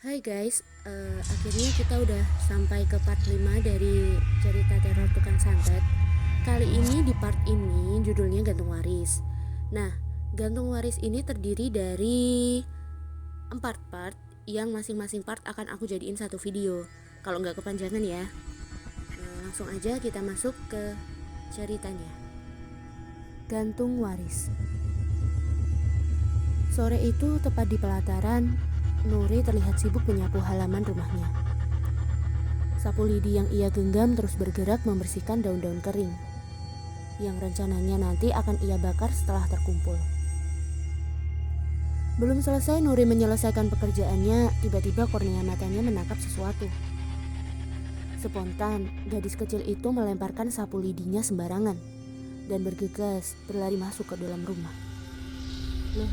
Hai guys, akhirnya kita udah sampai ke part 5 dari cerita teror tukang santet. Kali ini di part ini judulnya Gantung Waris. Nah, Gantung Waris ini terdiri dari 4 part yang masing-masing part akan aku jadiin satu video. Kalau nggak kepanjangan ya. Langsung aja kita masuk ke ceritanya. Gantung Waris. Sore itu tepat di pelataran, Nuri terlihat sibuk menyapu halaman rumahnya. Sapu lidi yang ia genggam terus bergerak membersihkan daun-daun kering, yang rencananya nanti akan ia bakar setelah terkumpul. Belum selesai Nuri menyelesaikan pekerjaannya, tiba-tiba kornea matanya menangkap sesuatu. Spontan, gadis kecil itu melemparkan sapu lidinya sembarangan, dan bergegas berlari masuk ke dalam rumah.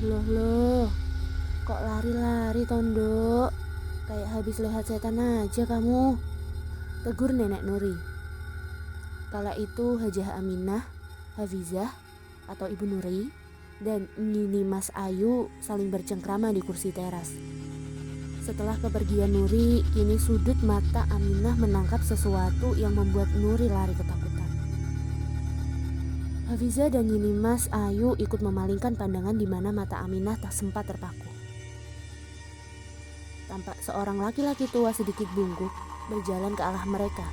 Loh, kok lari-lari Tondo? Kayak habis lihat setan aja kamu, tegur nenek Nuri. Kala itu Hajah Aminah, Hafizah atau Ibu Nuri, dan Nini Mas Ayu saling bercengkrama di kursi teras. Setelah kepergian Nuri, kini sudut mata Aminah menangkap sesuatu yang membuat Nuri lari ketakutan. Hafizah dan Nini Mas Ayu ikut memalingkan pandangan di mana mata Aminah tak sempat terpaku. Tampak seorang laki-laki tua sedikit bungkuk berjalan ke arah mereka.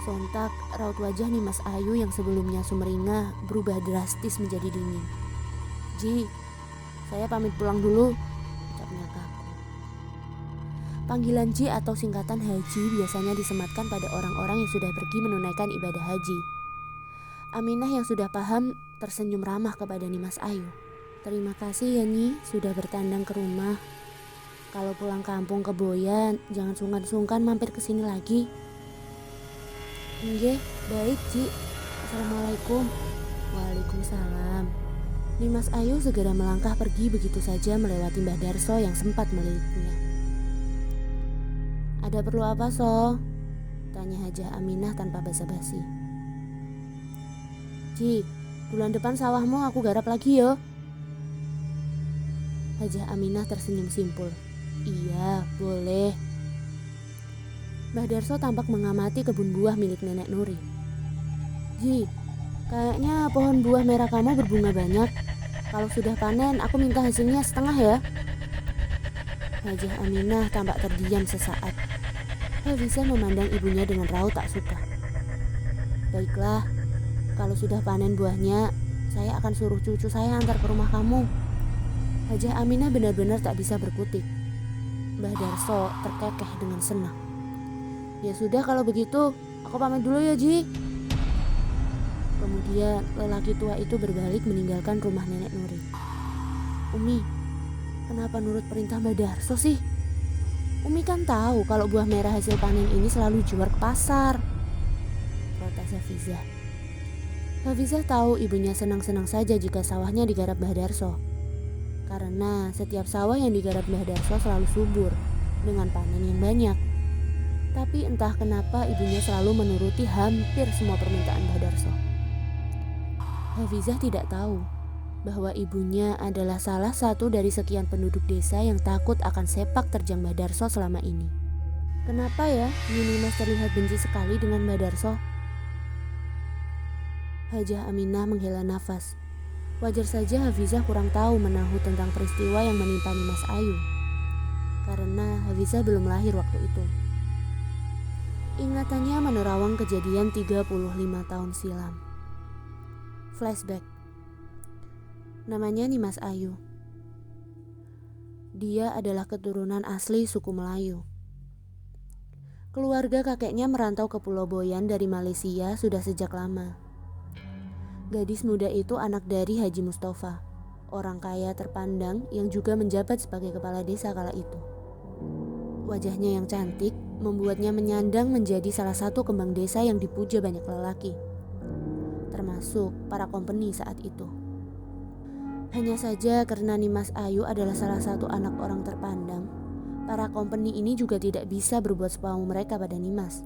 Sontak, raut wajah Nimas Ayu yang sebelumnya sumringah berubah drastis menjadi dingin. "Ji, saya pamit pulang dulu," ucapnya kaku. Panggilan Ji atau singkatan Haji biasanya disematkan pada orang-orang yang sudah pergi menunaikan ibadah haji. Aminah yang sudah paham tersenyum ramah kepada Nimas Ayu. "Terima kasih ya Nyi, sudah bertandang ke rumah. Kalau pulang kampung ke Boyan, jangan sungkan-sungkan mampir ke sini lagi." "Nggih, baik Ci. Assalamualaikum." "Waalaikumsalam." Nimas Ayu segera melangkah pergi begitu saja melewati Mbah Darso yang sempat meliriknya. "Ada perlu apa, So?" tanya Hajah Aminah tanpa basa-basi. "Ci, bulan depan sawahmu aku garap lagi yo." Hajah Aminah tersenyum simpul. "Iya, boleh." Mbah Darso tampak mengamati kebun buah milik nenek Nuri. "Ji, kayaknya pohon buah merah kamu berbunga banyak. Kalau sudah panen, aku minta hasilnya setengah ya." Hajah Aminah tampak terdiam sesaat. Hafizah memandang ibunya dengan raut tak suka. "Baiklah, kalau sudah panen buahnya, saya akan suruh cucu saya antar ke rumah kamu." Hajah Aminah benar-benar tak bisa berkutik. Mbah Darso terkekeh dengan senang. "Ya sudah kalau begitu, aku pamit dulu ya Ji." Kemudian lelaki tua itu berbalik meninggalkan rumah nenek Nuri. "Umi, kenapa nurut perintah Mbah Darso sih? Umi kan tahu kalau buah merah hasil panen ini selalu jual ke pasar," protes Hafizah. Hafizah tahu ibunya senang-senang saja jika sawahnya digarap Mbah Darso. Karena setiap sawah yang digarap Mbah Darso selalu subur, dengan panen yang banyak. Tapi entah kenapa ibunya selalu menuruti hampir semua permintaan Mbah Darso. Hafizah tidak tahu bahwa ibunya adalah salah satu dari sekian penduduk desa yang takut akan sepak terjang Mbah Darso selama ini. Kenapa ya Nini Mas terlihat benci sekali dengan Mbah Darso? Hajah Aminah menghela nafas. Wajar saja Hafizah kurang tahu menahu tentang peristiwa yang menimpa Nimas Ayu. Karena Hafizah belum lahir waktu itu. Ingatannya menerawang kejadian 35 tahun silam. Flashback. Namanya Nimas Ayu. Dia adalah keturunan asli suku Melayu. Keluarga kakeknya merantau ke Pulau Boyan dari Malaysia sudah sejak lama. Gadis muda itu anak dari Haji Mustafa, orang kaya terpandang yang juga menjabat sebagai kepala desa kala itu. Wajahnya yang cantik membuatnya menyandang menjadi salah satu kembang desa yang dipuja banyak lelaki, termasuk para kompeni saat itu. Hanya saja karena Nimas Ayu adalah salah satu anak orang terpandang, para kompeni ini juga tidak bisa berbuat semau mereka pada Nimas.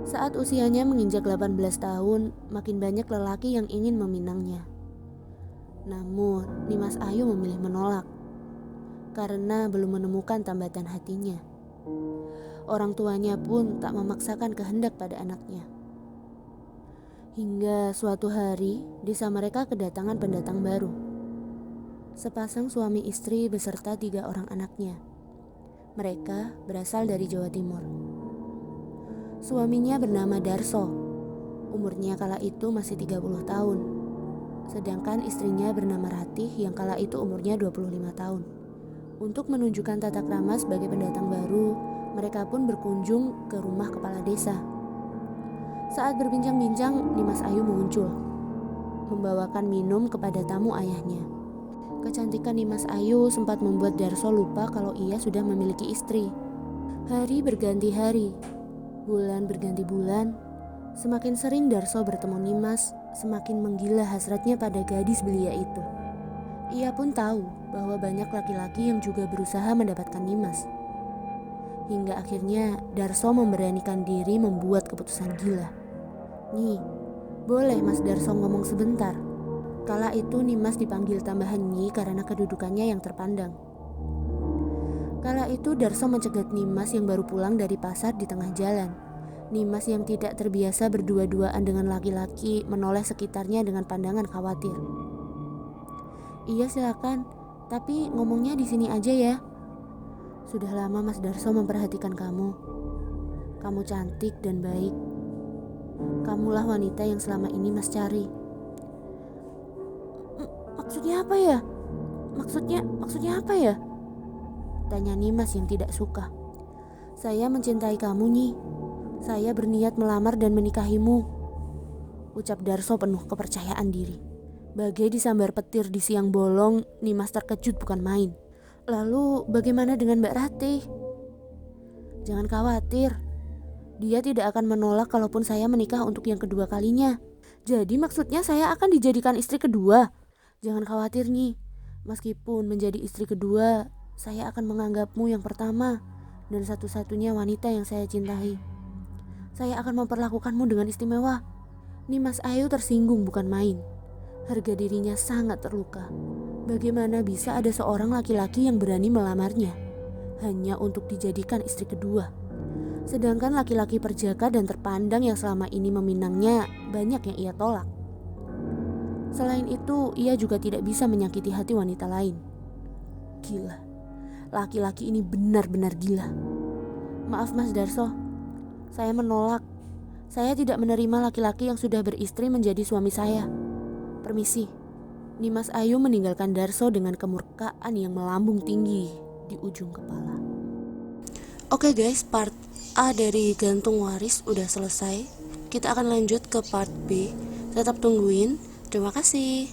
Saat usianya menginjak 18 tahun, makin banyak lelaki yang ingin meminangnya. Namun, Nimas Ayu memilih menolak. karena belum menemukan tambatan hatinya. Orang tuanya pun tak memaksakan kehendak pada anaknya. Hingga suatu hari, desa mereka kedatangan pendatang baru. Sepasang suami istri beserta 3 orang anaknya. Mereka berasal dari Jawa Timur. Suaminya bernama Darso. Umurnya kala itu masih 30 tahun. Sedangkan istrinya bernama Ratih yang kala itu umurnya 25 tahun. Untuk menunjukkan tata krama sebagai pendatang baru, mereka pun berkunjung ke rumah kepala desa. Saat berbincang-bincang, Nimas Ayu muncul, membawakan minum kepada tamu ayahnya. Kecantikan Nimas Ayu sempat membuat Darso lupa kalau ia sudah memiliki istri. Hari berganti hari, bulan berganti bulan. Semakin sering Darso bertemu Nimas, semakin menggila hasratnya pada gadis belia itu. Ia pun tahu bahwa banyak laki-laki yang juga berusaha mendapatkan Nimas. Hingga akhirnya Darso memberanikan diri membuat keputusan gila. "Nyi, boleh Mas Darso ngomong sebentar?" Kala itu Nimas dipanggil tambahan Nyi karena kedudukannya yang terpandang. Kala itu Darso mencegat Nimas yang baru pulang dari pasar di tengah jalan. Nimas yang tidak terbiasa berdua-duaan dengan laki-laki menoleh sekitarnya dengan pandangan khawatir. "Iya silakan, tapi ngomongnya di sini aja ya. Sudah lama Mas Darso memperhatikan kamu. Kamu cantik dan baik. Kamulah wanita yang selama ini Mas cari." Maksudnya apa ya? Maksudnya apa ya? Tanya Nimas yang tidak suka. "Saya mencintai kamu, Nyi. Saya berniat melamar dan menikahimu," ucap Darso penuh kepercayaan diri. Bagai disambar petir di siang bolong, Nimas terkejut bukan main. "Lalu bagaimana dengan Mbak Ratih?" "Jangan khawatir. Dia tidak akan menolak kalaupun saya menikah untuk yang kedua kalinya. Jadi maksudnya saya akan dijadikan istri kedua?" "Jangan khawatir Nyi. Meskipun menjadi istri kedua, saya akan menganggapmu yang pertama dan satu-satunya wanita yang saya cintai. Saya akan memperlakukanmu dengan istimewa." Nimas Ayu tersinggung bukan main. Harga dirinya sangat terluka. Bagaimana bisa ada seorang laki-laki yang berani melamarnya hanya untuk dijadikan istri kedua? Sedangkan laki-laki perjaka dan terpandang yang selama ini meminangnya banyak yang ia tolak. Selain itu, ia juga tidak bisa menyakiti hati wanita lain. Gila, laki-laki ini benar-benar gila. "Maaf Mas Darso, saya menolak. Saya tidak menerima laki-laki yang sudah beristri menjadi suami saya. Permisi." Nimas Ayu meninggalkan Darso dengan kemurkaan yang melambung tinggi di ujung kepala. Oke guys, part A dari Gantung Waris udah selesai. Kita akan lanjut ke part B. Tetap tungguin. Terima kasih.